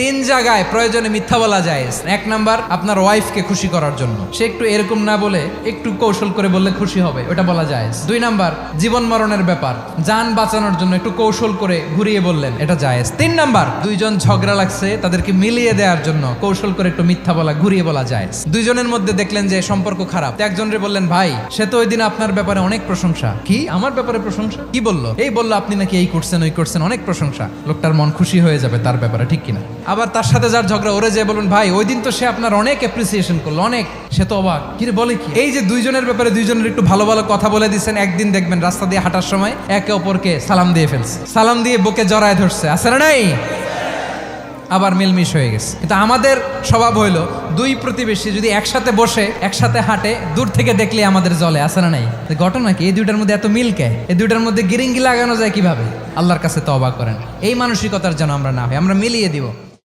তিন জায়গায় প্রয়োজনে মিথ্যা বলা যায়। এক নাম্বার, আপনার ওয়াইফকে খুশি করার জন্য, সে একটু এরকম না বলে একটু কৌশল করে বললে খুশি হবে, ওটা বলা যায়। দুই নাম্বার, জীবন মরণের ব্যাপার, যান বাঁচানোর জন্য একটু কৌশল করে ঘুরিয়ে বললেন, এটা জায়েজ। তিন নাম্বার, দুইজন ঝগড়া লাগছে তাদেরকে মিলিয়ে দেওয়ার জন্য কৌশল করে একটু মিথ্যা বলা, ঘুরিয়ে বলা যায়। দুইজনের মধ্যে দেখলেন যে সম্পর্ক খারাপ, একজনরে বললেন, ভাই সে তো ওই দিন আপনার ব্যাপারে অনেক প্রশংসা। কি আমার ব্যাপারে প্রশংসা? কি বললো? এই বললো আপনি নাকি এই করছেন ওই করছেন, অনেক প্রশংসা। লোকটার মন খুশি হয়ে যাবে তার ব্যাপারে, ঠিক কিনা? আবার তার সাথে যার ঝগড়া, ওরে যে বলুন, ভাই ওই দিন তো সে আপনার অনেক অ্যাপ্রিসিয়েশন করলো, অনেক, সে তো অবাক, কি রে বলে কি? এই যে দুইজনের ব্যাপারে দুইজনের একটু ভালো ভালো কথা বলে দিচ্ছেন, একদিন দেখবেন রাস্তা দিয়ে হাঁটার সময় একে অপরকে সালাম দিয়ে ফেলছে, সালাম দিয়ে বুকে জড়ায় ধরছে, আছে না নাই? আবার মিলমিশ হয়ে গেছে। কিন্তু আমাদের স্বভাব হইলো, দুই প্রতিবেশী যদি একসাথে বসে একসাথে হাঁটে, দূর থেকে দেখলে আমাদের জলে, আছে না নাই? ঘটনা কি? এই দুইটার মধ্যে এত মিল কে? এই দুইটার মধ্যে গিরিঙ্গি লাগানো যায় কিভাবে? আল্লাহর কাছে তওবা করেন, এই মানসিকতার যেন আমরা না হয়, আমরা মিলিয়ে দিব।